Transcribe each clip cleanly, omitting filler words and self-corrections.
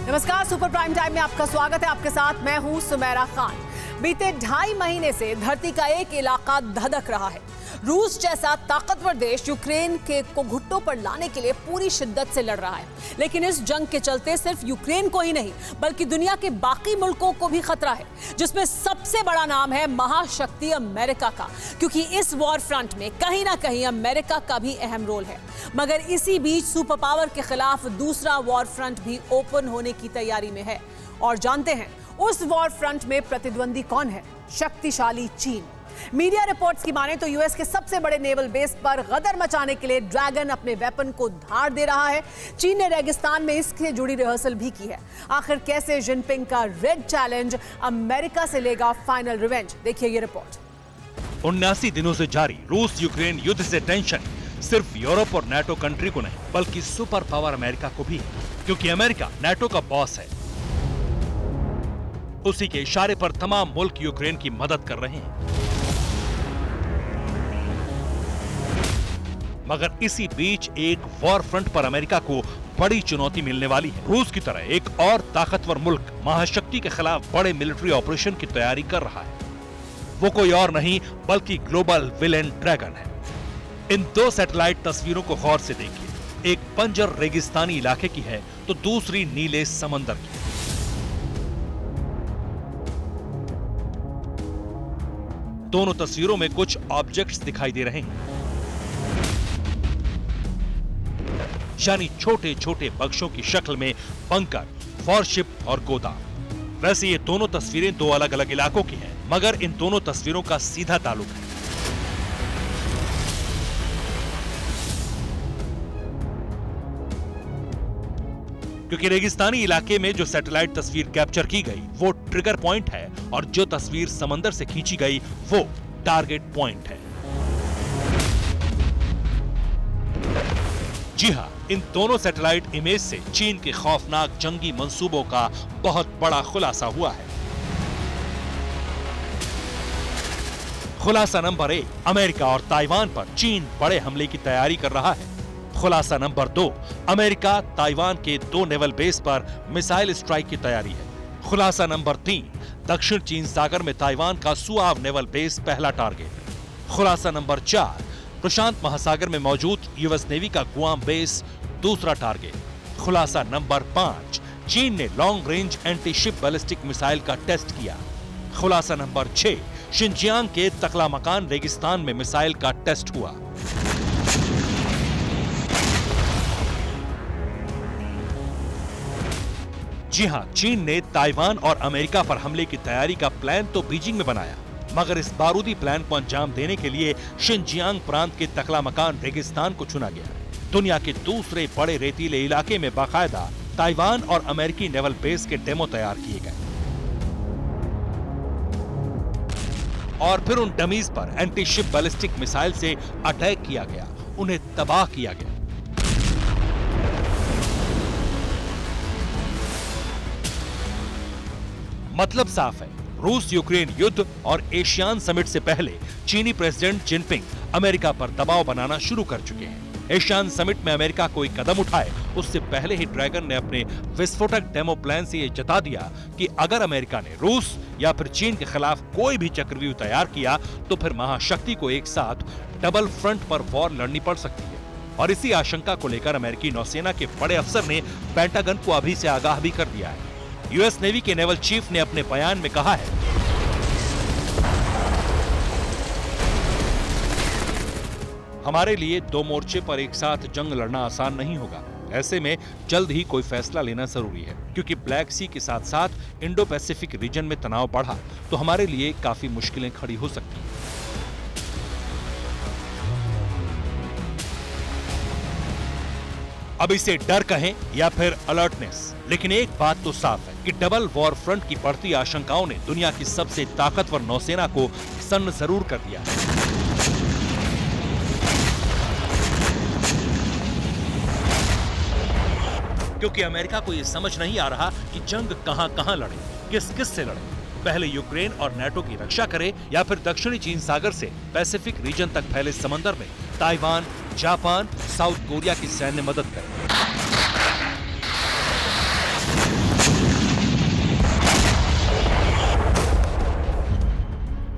नमस्कार, super prime time में आपका स्वागत है। आपके साथ मैं हूं सुमेरा खान। बीते 2.5 महीने से धरती का एक इलाका धधक रहा है। रूस जैसा ताकतवर देश यूक्रेन को घुटनों पर लाने के लिए पूरी शिद्दत से लड़ रहा है, लेकिन इस जंग के चलते सिर्फ यूक्रेन को ही नहीं बल्कि दुनिया के बाकी मुल्कों को भी खतरा है, जिसमें सबसे बड़ा नाम है महाशक्ति अमेरिका का, क्योंकि इस वॉर फ्रंट में कहीं ना कहीं अमेरिका का भी अहम रोल है। मगर इसी बीच सुपर पावर के खिलाफ दूसरा वॉर फ्रंट भी ओपन होने की तैयारी में है। और जानते हैं उस वॉर फ्रंट में प्रतिद्वंदी कौन है? शक्तिशाली चीन। मीडिया रिपोर्ट्स की माने तो यूएस के सबसे बड़े नेवल बेस पर गदर मचाने के लिए ड्रैगन अपने वेपन को धार दे रहा है। चीन ने रेगिस्तान में इससे जुड़ी रिहर्सल भी की है। आखिर कैसे जिनपिंग का रेड चैलेंज अमेरिका से लेगा फाइनल रिवेंज? देखिए ये रिपोर्ट। 79 दिनों से जारी रूस यूक्रेन युद्ध से टेंशन सिर्फ यूरोप और नाटो कंट्री को नहीं बल्कि सुपर पावर अमेरिका को भी है, क्योंकि अमेरिका नाटो का बॉस है। उसी के इशारे पर तमाम मुल्क यूक्रेन की मदद कर रहे हैं। मगर इसी बीच एक वॉर फ्रंट पर अमेरिका को बड़ी चुनौती मिलने वाली है। रूस की तरह एक और ताकतवर मुल्क महाशक्ति के खिलाफ बड़े मिलिट्री ऑपरेशन की तैयारी कर रहा है। वो कोई और नहीं बल्कि ग्लोबल विलेन ड्रैगन है। इन दो सैटेलाइट तस्वीरों को गौर से देखिए। एक बंजर रेगिस्तानी इलाके की है तो दूसरी नीले समंदर की। दोनों तस्वीरों में कुछ ऑब्जेक्ट्स दिखाई दे रहे हैं, यानी छोटे छोटे बक्सों की शक्ल में बंकर, वॉरशिप और गोदाम। वैसे ये दोनों तस्वीरें दो अलग अलग इलाकों की हैं, मगर इन दोनों तस्वीरों का सीधा ताल्लुक है। क्योंकि रेगिस्तानी इलाके में जो सैटेलाइट तस्वीर कैप्चर की गई वो ट्रिगर पॉइंट है और जो तस्वीर समंदर से खींची गई वो टारगेट पॉइंट है। जी हां, इन दोनों सैटेलाइट इमेज से चीन के खौफनाक जंगी मंसूबों का बहुत बड़ा खुलासा हुआ है। खुलासा नंबर 1, अमेरिका और ताइवान पर चीन बड़े हमले की तैयारी कर रहा है। खुलासा नंबर 2, अमेरिका ताइवान के 2 नेवल बेस पर मिसाइल स्ट्राइक की तैयारी है। खुलासा नंबर 3, दक्षिण चीन सागर में ताइवान का सुआव नेवल बेस पहला टारगेट। खुलासा नंबर 4, प्रशांत महासागर में मौजूद यूएस नेवी का गुआम बेस दूसरा टारगेट। खुलासा नंबर 5, चीन ने long range anti ship ballistic missile का टेस्ट किया। खुलासा नंबर 6, शिनजियांग के तकलामकान रेगिस्तान में मिसाइल का टेस्ट हुआ। जी हां, चीन ने ताइवान और अमेरिका पर हमले की तैयारी का प्लान तो बीजिंग में बनाया, मगर इस बारूदी प्लान को अंजाम देने के लिए शिनजियांग प्रांत के तकलामकान रेगिस्तान को चुना गया। दुनिया के दूसरे बड़े रेतीले इलाके में बाकायदा ताइवान और अमेरिकी नेवल बेस के डेमो तैयार किए गए और फिर उन डमीज पर एंटी शिप बैलिस्टिक मिसाइल से अटैक किया गया, उन्हें तबाह किया गया। मतलब साफ है, रूस यूक्रेन युद्ध और एशियान समिट से पहले चीनी प्रेसिडेंट जिनपिंग अमेरिका पर दबाव बनाना शुरू कर चुके हैं। एशियान समिट में अमेरिका कोई कदम उठाए उससे पहले ही ड्रैगन ने अपने विस्फोटक डेमो प्लान से ये जता दिया कि अगर अमेरिका ने रूस या फिर चीन के खिलाफ कोई भी चक्रव्यूह तैयार किया तो फिर महाशक्ति को एक साथ डबल फ्रंट पर वॉर लड़नी पड़ सकती है। और इसी आशंका को लेकर अमेरिकी नौसेना के बड़े अफसर ने पेंटागन को अभी से आगाह भी कर दिया है। यूएस नेवी के नेवल चीफ ने अपने बयान में कहा है, हमारे लिए 2 मोर्चे पर एक साथ जंग लड़ना आसान नहीं होगा। ऐसे में जल्द ही कोई फैसला लेना जरूरी है, क्योंकि ब्लैक सी के साथ साथ इंडो पैसिफिक रीजन में तनाव बढ़ा तो हमारे लिए काफी मुश्किलें खड़ी हो सकती हैं। अब इसे डर कहें या फिर अलर्टनेस, लेकिन एक बात तो साफ है कि डबल वॉर फ्रंट की बढ़ती आशंकाओं ने दुनिया की सबसे ताकतवर नौसेना को सन्न जरूर कर दिया है। क्योंकि अमेरिका को यह समझ नहीं आ रहा कि जंग कहां-कहां लड़े, किस-किस से लड़े। पहले यूक्रेन और नाटो की रक्षा करे या फिर दक्षिणी चीन सागर से पैसिफिक रीजन तक फैले समंदर में ताइवान, जापान, साउथ कोरिया की सैन्य मदद करे।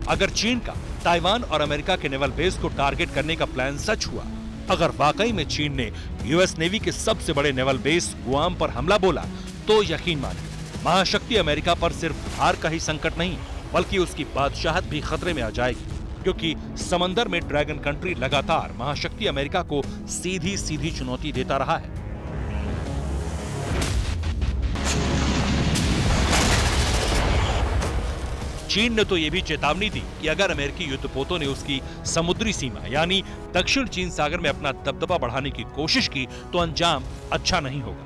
अगर चीन का ताइवान और अमेरिका के नेवल बेस को टारगेट करने का प्लान सच हुआ, अगर वाकई में चीन ने यूएस नेवी के सबसे बड़े नेवल बेस गुआम पर हमला बोला, तो यकीन मानिए महाशक्ति अमेरिका पर सिर्फ हार का ही संकट नहीं बल्कि उसकी बादशाहत भी खतरे में आ जाएगी, क्योंकि समंदर में ड्रैगन कंट्री लगातार महाशक्ति अमेरिका को सीधी सीधी चुनौती देता रहा है। चीन ने तो यह भी चेतावनी दी कि अगर अमेरिकी युद्धपोतों ने उसकी समुद्री सीमा यानी दक्षिण चीन सागर में अपना दबदबा बढ़ाने की कोशिश की तो अंजाम अच्छा नहीं होगा।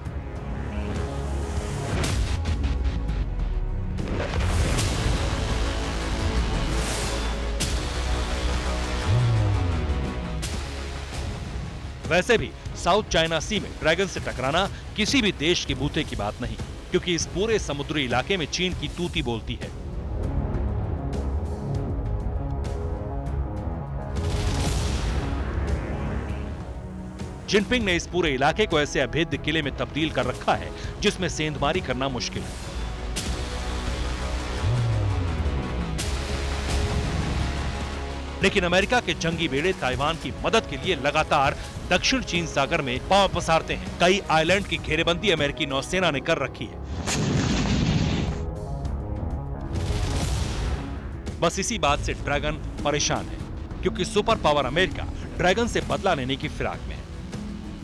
वैसे भी साउथ चाइना सी में ड्रैगन से टकराना किसी भी देश के बूते की बात नहीं, क्योंकि इस पूरे समुद्री इलाके में चीन की तूती बोलती है। जिनपिंग ने इस पूरे इलाके को ऐसे अभेद्य किले में तब्दील कर रखा है जिसमें सेंधमारी करना मुश्किल है। लेकिन अमेरिका के जंगी बेड़े ताइवान की मदद के लिए लगातार दक्षिण चीन सागर में पांव पसारते हैं। कई आइलैंड की घेरेबंदी अमेरिकी नौसेना ने कर रखी है। बस इसी बात से ड्रैगन परेशान है, क्योंकि सुपर पावर अमेरिका ड्रैगन से बदला लेने की फिराक में है।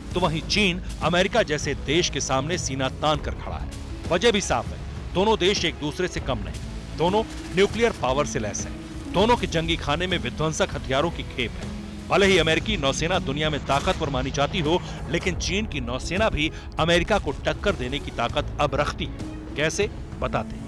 तो वहीं चीन अमेरिका जैसे देश के सामने सीना तान कर खड़ा है। वजह भी साफ है, दोनों देश एक दूसरे से कम नहीं, दोनों न्यूक्लियर पावर से लैस हैं, दोनों के जंगी खाने में विध्वंसक हथियारों की खेप है। भले ही अमेरिकी नौसेना दुनिया में ताकतवर मानी जाती हो, लेकिन चीन की नौसेना भी अमेरिका को टक्कर देने की ताकत अब रखती है। कैसे, बताते हैं।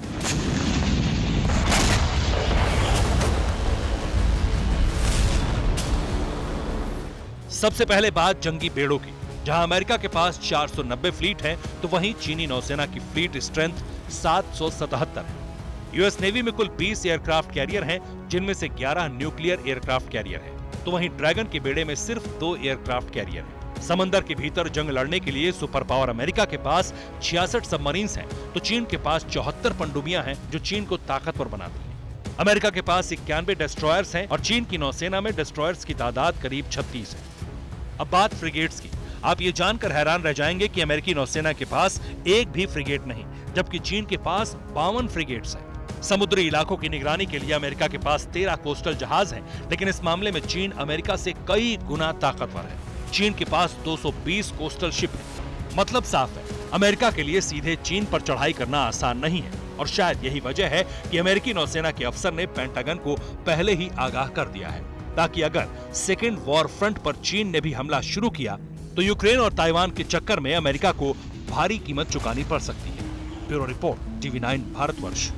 सबसे पहले बात जंगी बेड़ों की। जहां अमेरिका के पास 490 फ्लीट है, तो वहीं चीनी नौसेना की फ्लीट स्ट्रेंथ 777 है। यूएस नेवी में कुल 20 एयरक्राफ्ट कैरियर हैं, जिनमें से 11 न्यूक्लियर एयरक्राफ्ट कैरियर हैं। तो वहीं ड्रैगन के बेड़े में सिर्फ 2 एयरक्राफ्ट कैरियर हैं। समंदर के भीतर जंग लड़ने के लिए सुपर पावर अमेरिका के पास 66 सबमरीन्स हैं, तो चीन के पास 74 पनडुब्बियां हैं, जो चीन को ताकतवर बनाती हैं। अमेरिका के पास 91 डिस्ट्रॉयर्स हैं और चीन की नौसेना में डिस्ट्रॉयर्स की तादाद करीब 36 है। अब बात फ्रिगेट्स की। आप ये जानकर हैरान रह जाएंगे कि अमेरिकी नौसेना के पास एक भी फ्रिगेट नहीं, जबकि चीन के पास 52 फ्रिगेट्स हैं। समुद्री इलाकों की निगरानी के लिए अमेरिका के पास 13 कोस्टल जहाज हैं, लेकिन इस मामले में चीन अमेरिका से कई गुना ताकतवर है। चीन के पास 220 कोस्टल शिप है। मतलब साफ है, अमेरिका के लिए सीधे चीन पर चढ़ाई करना आसान नहीं है, और शायद यही वजह है कि अमेरिकी नौसेना के अफसर ने पेंटागन को पहले ही आगाह कर दिया है, ताकि अगर सेकेंड वॉर फ्रंट पर चीन ने भी हमला शुरू किया तो यूक्रेन और ताइवान के चक्कर में अमेरिका को भारी कीमत चुकानी पड़ सकती है। Bureau report, TV9 Bharatvarsh.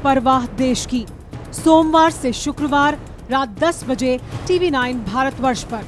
परवाह देश की, सोमवार से शुक्रवार रात 10 बजे TV9 भारतवर्ष पर।